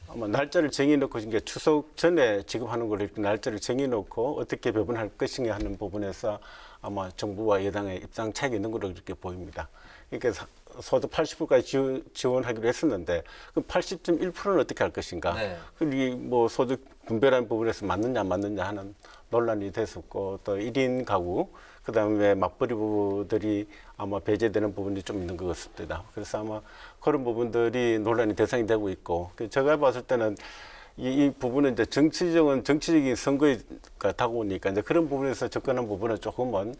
아마 날짜를 정해놓고 이게 추석 전에 지급하는 걸로 이렇게 날짜를 정해놓고 어떻게 배분할 것인가 하는 부분에서 아마 정부와 여당의 입장 차이가 있는 걸로 이렇게 보입니다. 그러니까 소득 80%까지 지원하기로 했었는데 그럼 80.1%는 어떻게 할 것인가? 네. 그리고 뭐 소득 분배라는 부분에서 맞느냐 안 맞느냐 하는 논란이 됐었고 또 1인 가구 그다음에 맞벌이 부부들이 아마 배제되는 부분이 좀 있는 것 같습니다. 그래서 아마 그런 부분들이 논란의 대상이 되고 있고 제가 봤을 때는 이 부분은 이제 정치적인 선거가 다가오니까 이제 그런 부분에서 접근한 부분은 조금은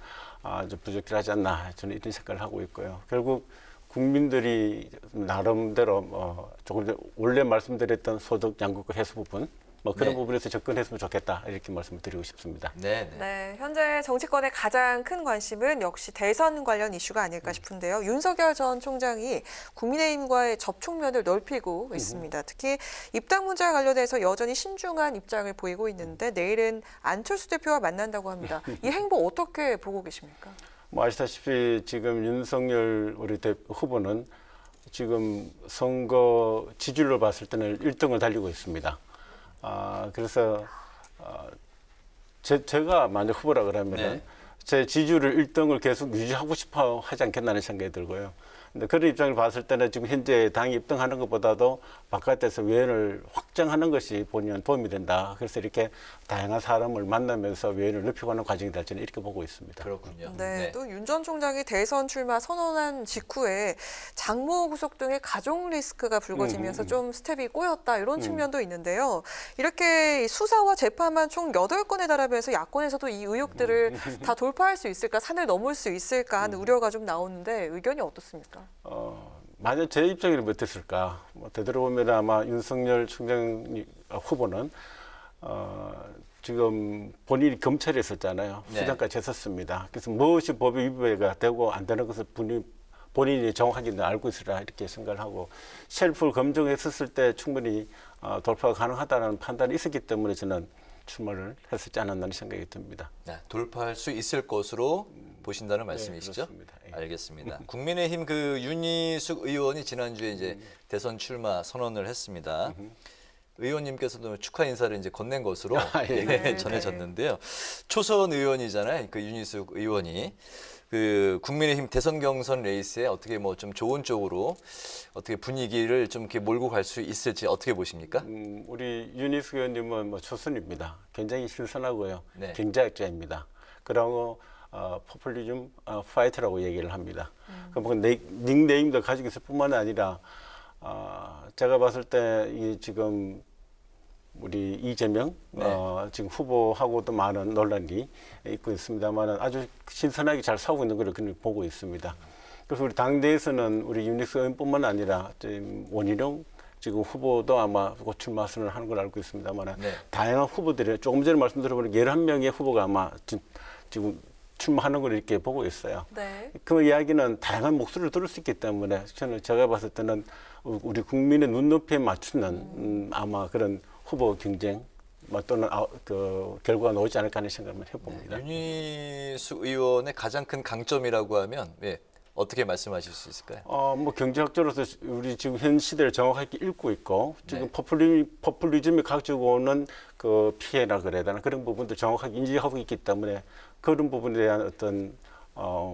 좀 부족하지 않나 저는 이런 생각을 하고 있고요. 결국 국민들이 나름대로 조금 전에 원래 말씀드렸던 소득 양극화 해소 부분 그런 네. 부분에서 접근했으면 좋겠다 이렇게 말씀을 드리고 싶습니다. 네, 현재 정치권의 가장 큰 관심은 역시 대선 관련 이슈가 아닐까 싶은데요. 윤석열 전 총장이 국민의힘과의 접촉면을 넓히고 있습니다. 특히 입당 문제와 관련해서 여전히 신중한 입장을 보이고 있는데 내일은 안철수 대표와 만난다고 합니다. 이 행보 어떻게 보고 계십니까? 뭐 아시다시피 지금 윤석열 우리 후보는 지금 선거 지지율로 봤을 때는 1등을 달리고 있습니다. 그래서 제가 만약 후보라 그러면은 제 지지율을 1등을 계속 유지하고 싶어 하지 않겠나는 생각이 들고요. 근데 그런 입장을 봤을 때는 지금 현재 당이 입당하는 것보다도 바깥에서 외연을 확장하는 것이 본인은 도움이 된다. 그래서 이렇게 다양한 사람을 만나면서 외연을 넓혀가는 과정이 될 저는 이렇게 보고 있습니다. 그렇군요. 네, 또 윤 전 총장이 대선 출마 선언한 직후에 장모 구속 등의 가족 리스크가 불거지면서 좀 스텝이 꼬였다 이런 측면도 있는데요. 이렇게 수사와 재판만 총 8건에 달하면서 야권에서도 이 의혹들을 다 돌파할 수 있을까, 산을 넘을 수 있을까 하는 우려가 좀 나오는데 의견이 어떻습니까? 만약 제 입장이 어땠을까? 되돌아보면 아마 윤석열 총장 후보는 지금 본인이 검찰에 있었잖아요. 네. 수장까지 했었습니다. 그래서 무엇이 법의 위배가 되고 안 되는 것을 본인이 정확하게 알고 있으라 이렇게 생각을 하고 셀프를 검증했었을 때 충분히 돌파가 가능하다는 판단이 있었기 때문에 저는 출마를 했었지 않았나 생각이 듭니다. 네, 돌파할 수 있을 것으로 보신다는 말씀이시죠? 그렇습니다. 알겠습니다. 국민의힘 그 윤희숙 의원이 지난주에 이제 대선 출마 선언을 했습니다. 의원님께서도 축하 인사를 이제 건넨 것으로 전해졌는데요. 초선 의원이잖아요. 그 윤희숙 의원이 그 국민의힘 대선 경선 레이스에 어떻게 뭐 좀 좋은 쪽으로 어떻게 분위기를 좀 이렇게 몰고 갈 수 있을지 어떻게 보십니까? 우리 윤희숙 의원님은 뭐 초선입니다. 굉장히 신선하고요. 네. 경제학자입니다. 그리고 포퓰리즘 파이터라고 얘기를 합니다. 그 닉네임도 가지고 있을 뿐만 아니라 제가 봤을 때 이 지금 우리 이재명 지금 후보하고도 많은 논란이 있고 있습니다만 아주 신선하게 잘 싸우고 있는 걸 보고 있습니다. 그래서 우리 당내에서는 우리 윤희숙 의원뿐만 아니라 지금 원희룡 지금 후보도 아마 출마 선언을 하는 걸 알고 있습니다만 다양한 후보들이 조금 전에 말씀드려보니 11명의 후보가 아마 지금 출마하는 걸 이렇게 보고 있어요. 네. 그 이야기는 다양한 목소리를 들을 수 있기 때문에 제가 봤을 때는 우리 국민의 눈높이에 맞추는 아마 후보 경쟁 또는 그 결과가 나오지 않을까 하는 생각을 해봅니다. 윤희숙 의원의 가장 큰 강점이라고 하면 어떻게 말씀하실 수 있을까요? 뭐 경제학자로서 우리 지금 현 시대를 정확하게 읽고 있고 지금 포퓰리즘이 가지고 오는 그 피해라 그래야 되나 그런 부분도 정확하게 인지하고 있기 때문에 그런 부분에 대한 어떤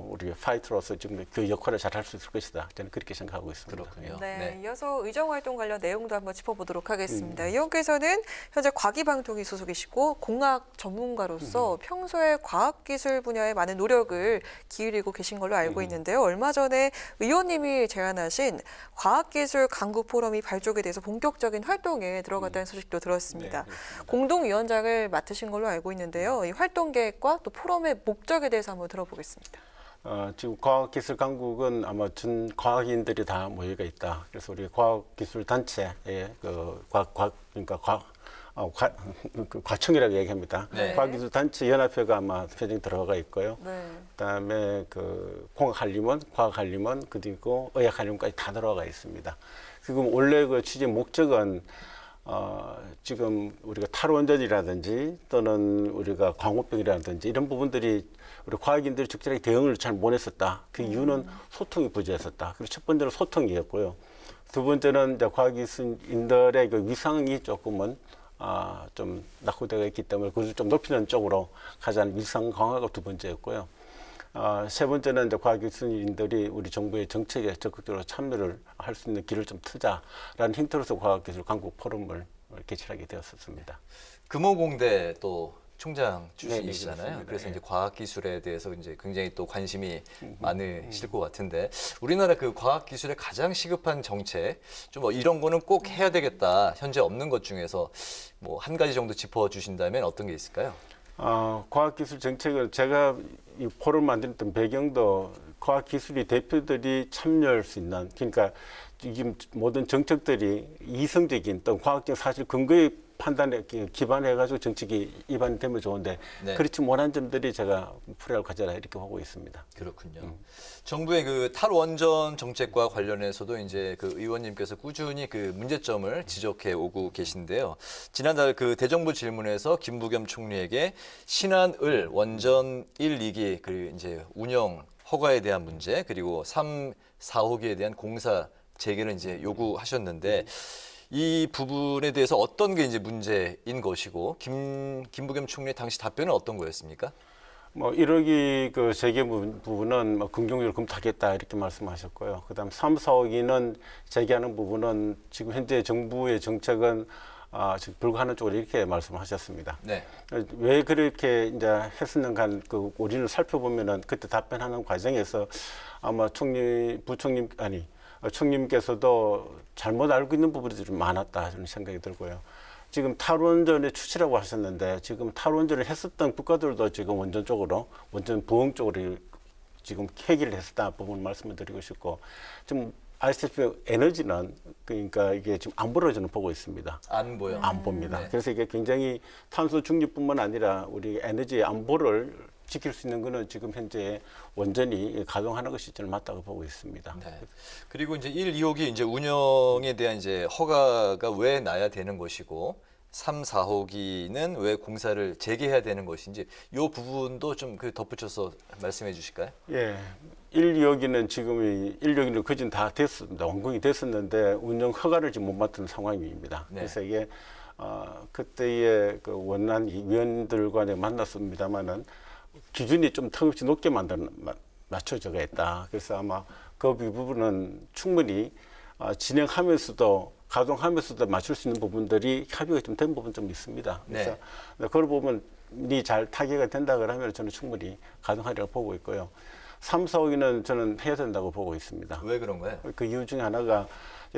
우리 파이터로서 지금 그 역할을 잘 할 수 있을 것이다. 저는 그렇게 생각하고 있습니다. 그렇군요. 네, 이어서 의정활동 관련 내용도 한번 짚어보도록 하겠습니다. 의원께서는 현재 과기방통위 소속이시고 공학 전문가로서 평소에 과학기술 분야에 많은 노력을 기울이고 계신 걸로 알고 있는데요. 얼마 전에 의원님이 제안하신 과학기술 강국 포럼이 발족에 대해서 본격적인 활동에 들어갔다는 소식도 들었습니다. 공동위원장을 맡으신 걸로 알고 있는데요. 이 활동 계획과 또 포럼의 목적에 대해서 한번 들어보겠습니다. 지금 과학기술 강국은 아마 전 과학인들이 다 모여가 있다. 그래서 우리 과학기술 단체에 과청이라고 얘기합니다. 네. 과학기술 단체 연합회가 아마 표정이 들어가 있고요. 네. 그다음에 그 공학한림원, 과학한림원 그리고 의학한림원까지 다 들어가 있습니다. 지금 원래 그 취재 목적은 지금 우리가 탈원전이라든지 또는 우리가 광우병이라든지 이런 부분들이 우리 과학인들이 적절하게 대응을 잘 못했었다. 그 이유는 소통이 부재했었다. 그리고 첫 번째는 소통이었고요. 두 번째는 이제 과학기술인들의 그 위상이 조금은 좀 낙후되어 있기 때문에 그것을 좀 높이는 쪽으로 가자는 위상 강화가 두 번째였고요. 세 번째는 이제 과학기술인들이 우리 정부의 정책에 적극적으로 참여를 할 수 있는 길을 좀 트자라는 힌트로서 과학기술 강국 포럼을 개최하게 되었습니다. 금호공대 또 총장 출신이시잖아요. 네, 그래서 네. 이제 과학기술에 대해서 이제 굉장히 또 관심이 많으실 것 같은데 우리나라 그 과학기술에 가장 시급한 정책 좀 이런 거는 꼭 해야 되겠다. 현재 없는 것 중에서 뭐 한 가지 정도 짚어주신다면 어떤 게 있을까요? 과학기술 정책을 제가 이 포럼을 만들었던 배경도 과학기술이 대표들이 참여할 수 있는 그러니까 지금 모든 정책들이 이성적인 또 과학적 사실 근거의 판단에 기반해가지고 정책이 입안되면 좋은데 네. 그렇지 못한 점들이 제가 풀이할 과제라 이렇게 보고 있습니다. 그렇군요. 정부의 그 탈원전 정책과 관련해서도 이제 그 의원님께서 꾸준히 그 문제점을 지적해 오고 계신데요. 지난달 그 대정부 질문에서 김부겸 총리에게 신한을 원전 1, 2기 그 이제 운영 허가에 대한 문제 그리고 3, 4호기에 대한 공사 재개를 이제 요구하셨는데 이 부분에 대해서 어떤 게 이제 문제인 것이고 김부겸 총리의 당시 답변은 어떤 거였습니까? 뭐 1호기 그 재개 부분은 뭐 긍정적으로 검토하겠다 이렇게 말씀하셨고요. 그다음 3, 4호기는 재개하는 부분은 지금 현재 정부의 정책은 지금 불가하는 쪽으로 이렇게 말씀하셨습니다. 네. 왜 그렇게 이제 했었는가 그 우리는 살펴보면은 그때 답변하는 과정에서 아마 총님께서도 잘못 알고 있는 부분들이 좀 많았다 저는 생각이 들고요. 지금 탈원전의 추치라고 하셨는데 지금 탈원전을 했었던 국가들도 지금 원전 부흥 쪽으로 지금 회귀를 했었다 부분 말씀을 드리고 싶고 지금 아시다시피 에너지는 그러니까 이게 지금 안보로 저는 보고 있습니다. 안보요? 안보입니다. 네. 그래서 이게 굉장히 탄소 중립뿐만 아니라 우리 에너지 안보를 지킬 수 있는 것은 지금 현재 원전이 가동하는 것이 저는 맞다고 보고 있습니다. 네. 그리고 이제 1, 2호기 이제 운영에 대한 이제 허가가 왜 나야 되는 것이고 3, 4호기는 왜 공사를 재개해야 되는 것인지 이 부분도 좀 그 덧붙여서 말씀해 주실까요? 예. 1, 2호기는 지금 1, 2호기는 거진 다 됐습니다. 완공이 됐었는데 운영 허가를 지금 못 맡은 상황입니다. 네. 그래서 이게 그때의 그 원난 위원들과 만났습니다만은 기준이 좀 턱없이 높게 맞춰져가 있다. 그래서 아마 그 부분은 충분히 진행하면서도 가동하면서도 맞출 수 있는 부분들이 합의가 좀 된 부분 좀 있습니다. 그래서 그런 부분이 잘 타개가 된다 그러면 저는 충분히 가동하리라고 보고 있고요. 3, 4호기는 저는 해야 된다고 보고 있습니다. 왜 그런 거예요? 그 이유 중에 하나가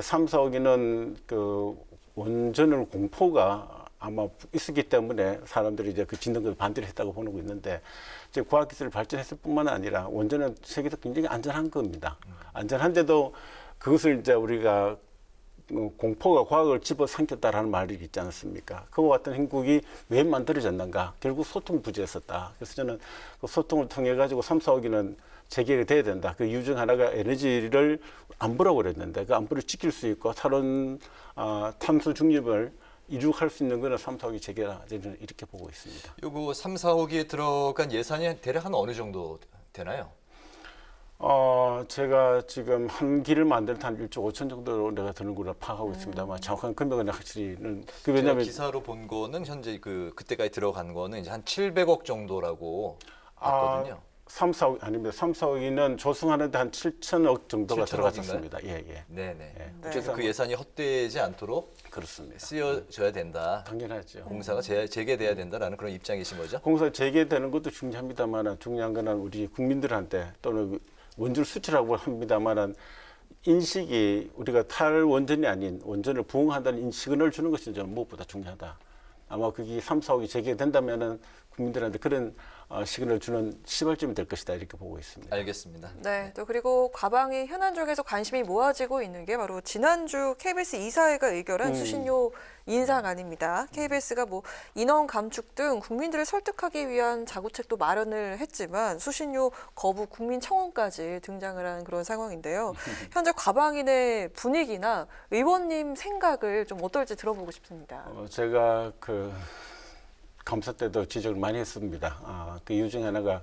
3, 4호기는 그 원전을 공포가 아마 있었기 때문에 사람들이 이제 그 짓는 걸 반대를 했다고 보고 있는데 이제 과학기술을 발전했을 뿐만 아니라 원전은 세계에서 굉장히 안전한 겁니다. 안전한데도 그것을 이제 우리가 공포가 과학을 집어삼켰다라는 말이 있지 않습니까? 그와 같은 행국이 왜 만들어졌는가? 결국 소통 부재였었다. 그래서 저는 그 소통을 통해 가지고 3, 4호기는 재개가 돼야 된다. 그 이유 중 하나가 에너지를 안보라고 그랬는데 그 안보를 지킬 수 있고 탄소 중립을 이룩할 수 있는 거는 3, 4호기 재개라 저는 이렇게 보고 있습니다. 요거 3, 4호기에 들어간 예산이 대략 한 어느 정도 되나요? 제가 지금 한 길을 만들 때 한 1조 5천 정도 내가 드는 걸로 파악하고 있습니다만 정확한 금액은 확실히는 왜냐하면 기사로 본 거는 현재 그때까지 들어간 거는 이제 한 700억 정도라고 봤거든요. 3, 4억 아닙니다. 3, 4억이는 조성하는데 한 7천억 정도가 7천억인가요? 들어갔었습니다. 네네. 예. 그래서 그 예산이 헛되지 않도록 그렇습니다. 쓰여져야 된다. 당연하죠. 공사가 재개돼야 된다라는 그런 입장이신 거죠? 공사 재개되는 것도 중요합니다만 중요한 거는 우리 국민들한테 또는 원전을 수출하고 합니다만 인식이 우리가 탈원전이 아닌 원전을 부흥한다는 시그널을 주는 것이 저는 무엇보다 중요하다. 아마 그게 3, 4억이 재개된다면은 국민들한테 그런 시그널을 주는 시발점이 될 것이다 이렇게 보고 있습니다. 알겠습니다. 네, 또 그리고 과방위 현안 쪽에서 관심이 모아지고 있는 게 바로 지난주 KBS 이사회가 의결한 수신료 인상안입니다. KBS가 인원 감축 등 국민들을 설득하기 위한 자구책도 마련을 했지만 수신료 거부 국민청원까지 등장을 한 그런 상황인데요. 현재 과방위의 분위기나 의원님 생각을 좀 어떨지 들어보고 싶습니다. 제가 감사 때도 지적을 많이 했습니다. 그 이유 중에 하나가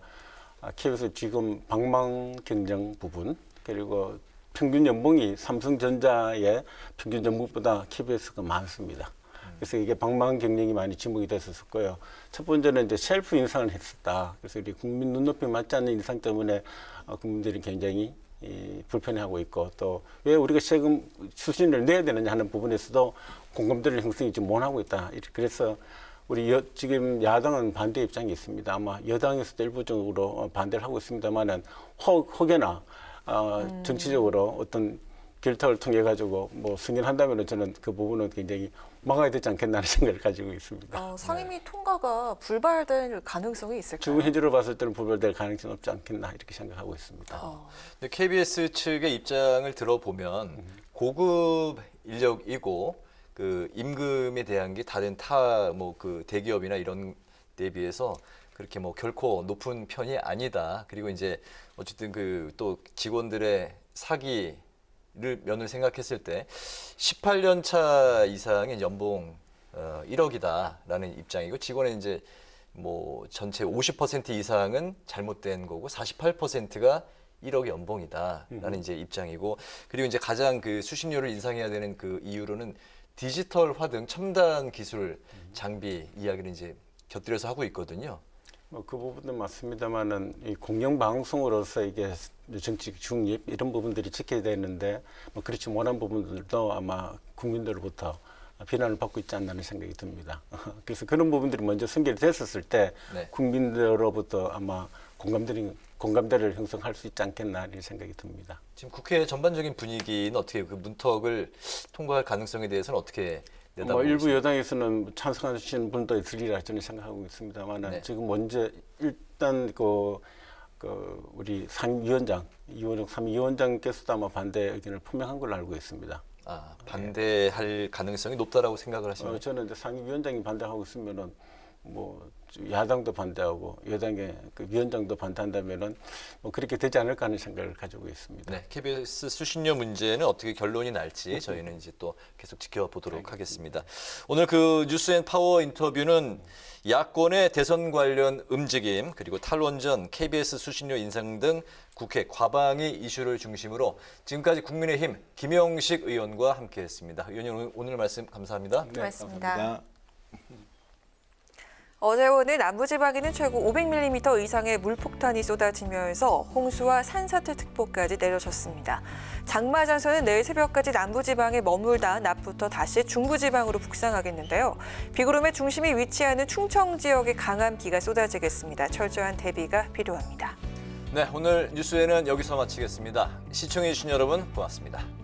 KBS 지금 방망 경쟁 부분, 그리고 평균 연봉이 삼성전자의 평균 연봉보다 KBS가 많습니다. 그래서 이게 방망 경쟁이 많이 지목이 됐었고요. 첫 번째는 이제 셀프 인상을 했었다. 그래서 우리 국민 눈높이 맞지 않는 인상 때문에 국민들이 굉장히 불편해하고 있고, 또 왜 우리가 세금 수신을 내야 되느냐 하는 부분에서도 공감대를 형성이 좀 못하고 있다. 그래서 우리 지금 야당은 반대 입장이 있습니다. 아마 여당에서도 일부적으로 반대를 하고 있습니다만은 혹여나 정치적으로 어떤 결탁을 통해 가지고 승인한다면 저는 그 부분은 굉장히 막아야 되지 않겠나 하는 생각을 가지고 있습니다. 상임위 통과가 불발될 가능성이 있을까요? 지금 현재로 봤을 때는 불발될 가능성이 없지 않겠나 이렇게 생각하고 있습니다. 근데 KBS 측의 입장을 들어보면 고급 인력이고 그 임금에 대한 게 다른 그 대기업이나 이런 데에 비해서 그렇게 결코 높은 편이 아니다. 그리고 이제 어쨌든 또 직원들의 사기를 면을 생각했을 때 18년 차 이상의 연봉 1억이다라는 입장이고, 직원의 이제 전체 50% 이상은 잘못된 거고 48%가 1억 연봉이다라는 이제 입장이고, 그리고 이제 가장 수신료를 인상해야 되는 이유로는 디지털화 등 첨단 기술 장비 이야기를 이제 곁들여서 하고 있거든요. 그 부분도 맞습니다만은 이 공영방송으로서 이게 정치 중립 이런 부분들이 지켜야 되는데 그렇지 못한 부분들도 아마 국민들로부터 비난을 받고 있지 않나는 생각이 듭니다. 그래서 그런 부분들이 먼저 선결이 됐었을 때 국민들로부터 아마 공감대를 형성할 수 있지 않겠나 이런 생각이 듭니다. 지금 국회 전반적인 분위기는 어떻게 문턱을 통과할 가능성에 대해서는 어떻게 내다보고 일부 있습니까? 여당에서는 찬성하시는 분도 있으리라 저는 생각하고 있습니다만 지금 먼저 일단 우리 상임위원장 이원영 상임위원장께서도 아마 반대 의견을 표명한 걸로 알고 있습니다. 반대할 가능성이 높다라고 생각을 하십니까? 저는 이제 상임위원장이 반대하고 있으면은 야당도 반대하고 여당의 위원장도 반대한다면은 그렇게 되지 않을까 하는 생각을 가지고 있습니다. 네, KBS 수신료 문제는 어떻게 결론이 날지 저희는 이제 또 계속 지켜보도록 하겠습니다. 오늘 뉴스앤파워 인터뷰는 야권의 대선 관련 움직임, 그리고 탈원전, KBS 수신료 인상 등 국회 과방위 이슈를 중심으로 지금까지 국민의힘 김영식 의원과 함께했습니다. 의원님 오늘 말씀 감사합니다. 네, 고맙습니다. 어제 오늘 남부지방에는 최고 500mm 이상의 물폭탄이 쏟아지면서 홍수와 산사태특보까지 내려졌습니다. 장마전선은 내일 새벽까지 남부지방에 머물다 낮부터 다시 중부지방으로 북상하겠는데요. 비구름의 중심이 위치하는 충청 지역에 강한 비가 쏟아지겠습니다. 철저한 대비가 필요합니다. 네, 오늘 뉴스에는 여기서 마치겠습니다. 시청해주신 여러분 고맙습니다.